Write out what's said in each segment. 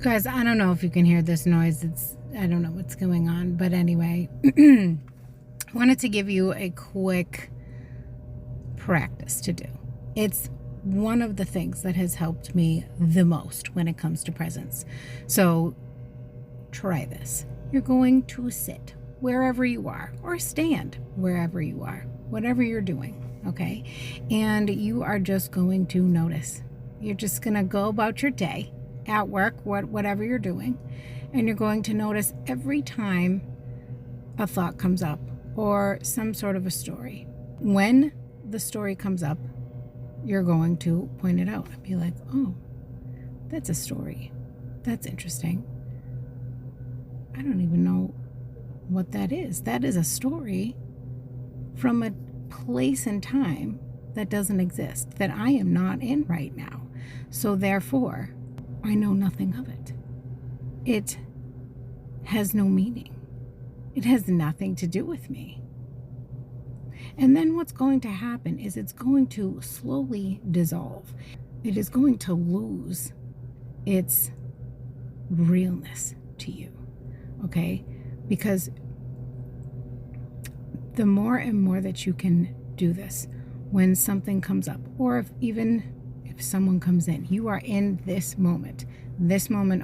Guys, I don't know if you can hear this noise. I don't know what's going on. But anyway, I wanted to give you a quick practice to do. It's one of the things that has helped me the most when it comes to presence. So try this. You're going to sit wherever you are or stand wherever you are, whatever you're doing, okay? And you are just going to notice. You're just going to go about your day at work, whatever you're doing, and you're going to notice every time a thought comes up or some sort of a story. When the story comes up, you're going to point it out and be like, oh, that's a story. That's interesting. I don't even know what that is. That is a story from a place and time that doesn't exist, that I am not in right now. So therefore, I know nothing of it. It has no meaning. It has nothing to do with me. And then what's going to happen is it's going to slowly dissolve. It is going to lose its realness to you, okay? Because the more and more that you can do this, when something comes up, or if someone comes in, you are in this moment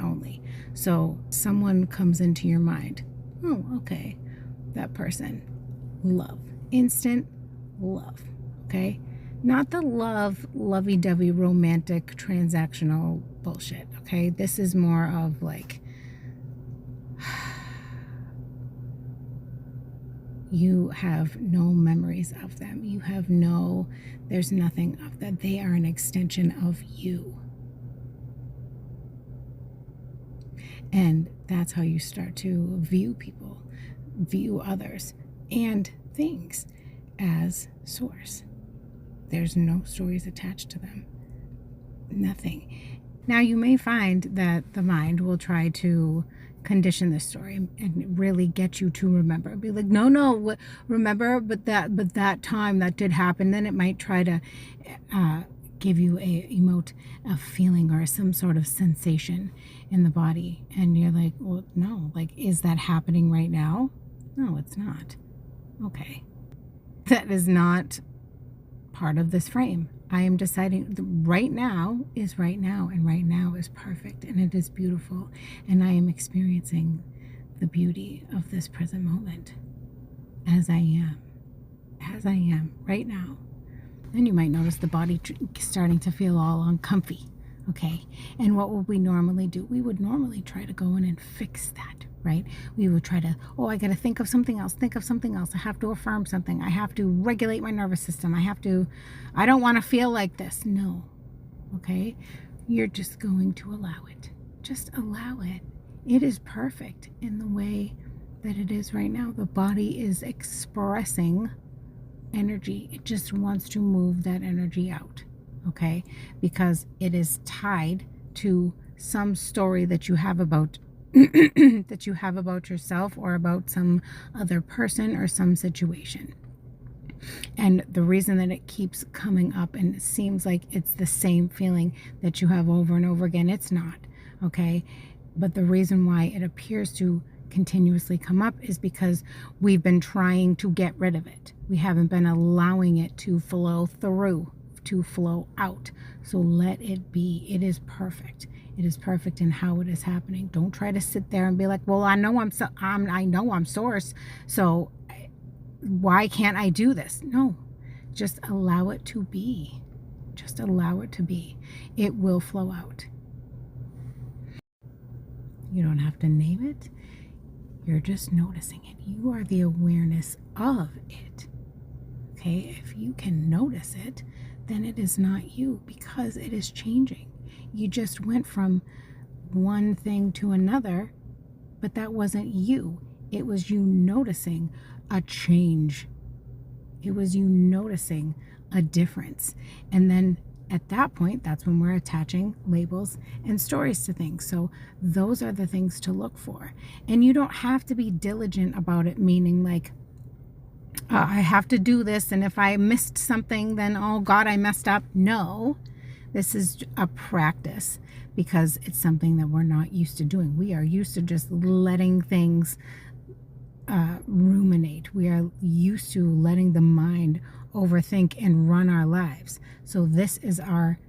only. So someone comes into your mind. Oh, okay. That person. Love. Instant love. Okay? Not the lovey-dovey, romantic, transactional bullshit. Okay? This is more of like, you have no memories of them. There's nothing of that. They are an extension of you. And that's how you start to view people, view others, and things as source. There's no stories attached to them. Nothing. Now, you may find that the mind will try to condition this story and really get you to remember. Be like, no, remember, but that time that did happen. Then it might try to give you a feeling or some sort of sensation in the body, and you're like, well, no, like, is that happening right now? No, it's not. Okay, that is not part of this frame. I am deciding right now is right now, and right now is perfect, and it is beautiful, and I am experiencing the beauty of this present moment as I am right now. Then you might notice the body starting to feel all uncomfy, okay? And what would we normally do? We would normally try to go in and fix that, right? We would try to, I got to think of something else. I have to affirm something. I have to regulate my nervous system. I don't want to feel like this. No, okay? You're just going to allow it. Just allow it. It is perfect in the way that it is right now. The body is expressing energy. It just wants to move that energy out, okay? Because it is tied to some story that you have about yourself or about some other person or some situation. And the reason that it keeps coming up and it seems like it's the same feeling that you have over and over again, it's not, okay? But the reason why it appears to continuously come up is because we've been trying to get rid of it. We haven't been allowing it to flow through, to flow out. So let it be. It is perfect. It is perfect in how it is happening. Don't try to sit there and be like, well, I know I'm source, so why can't I do this? No, just allow it to be. Just allow it to be. It will flow out. You don't have to name it. You're just noticing it. You are the awareness of it. Okay, if you can notice it, then it is not you, because it is changing. You just went from one thing to another, but that wasn't you. It was you noticing a change. It was you noticing a difference. And then at that point, that's when we're attaching labels and stories to things. So those are the things to look for. And you don't have to be diligent about it, meaning like, I have to do this, and if I missed something, then, oh God, I messed up. No, This is a practice because it's something that we're not used to doing. We are used to just letting things ruminate. We are used to letting the mind overthink and run our lives. So this is our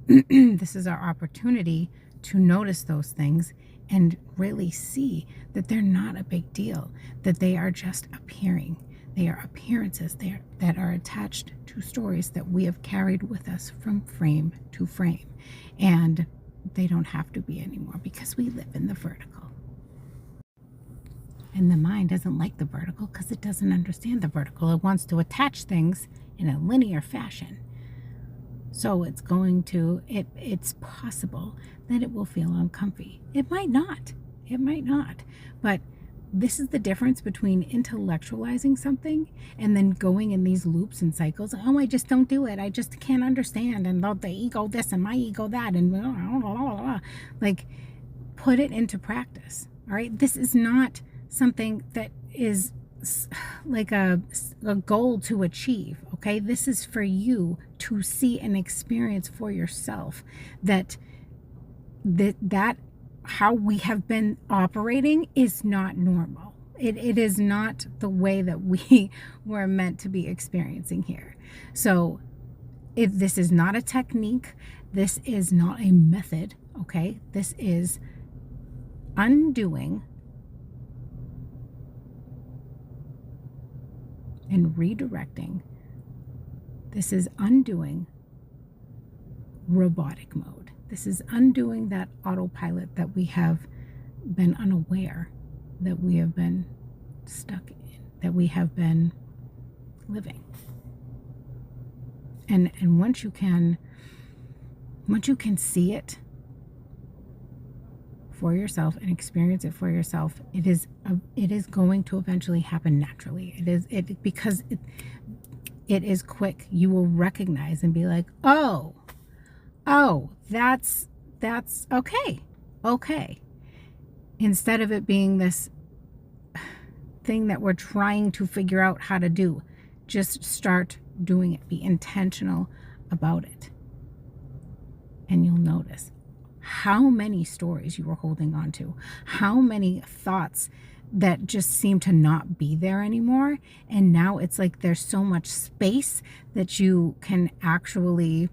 this is our opportunity to notice those things and really see that they're not a big deal, that they are just appearing. They are appearances that are attached to stories that we have carried with us from frame to frame. And they don't have to be anymore because we live in the vertical. And the mind doesn't like the vertical because it doesn't understand the vertical. It wants to attach things in a linear fashion. So it's possible that it will feel uncomfy. It might not. But this is the difference between intellectualizing something and then going in these loops and cycles. Oh, I just don't do it. I just can't understand. And the ego this and my ego that. And blah, blah, blah, blah. Like, put it into practice. All right. This is not something that is like a goal to achieve. Okay. This is for you to see and experience for yourself that how we have been operating is not normal. It is not the way that we were meant to be experiencing here. So this is not a technique. This is not a method. Okay. This is undoing and redirecting. This is undoing robotic mode. This is undoing that autopilot that we have been unaware, that we have been stuck in, that we have been living. And once you can see it for yourself and experience it for yourself, it is going to eventually happen naturally. Because it is quick. You will recognize and be like, oh, that's okay. Instead of it being this thing that we're trying to figure out how to do, just start doing it. Be intentional about it. And you'll notice how many stories you were holding on to, how many thoughts that just seem to not be there anymore. And now it's like there's so much space that you can actually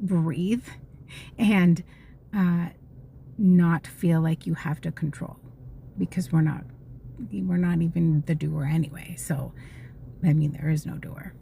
breathe and not feel like you have to control, because we're not even the doer anyway. So, I mean, there is no doer.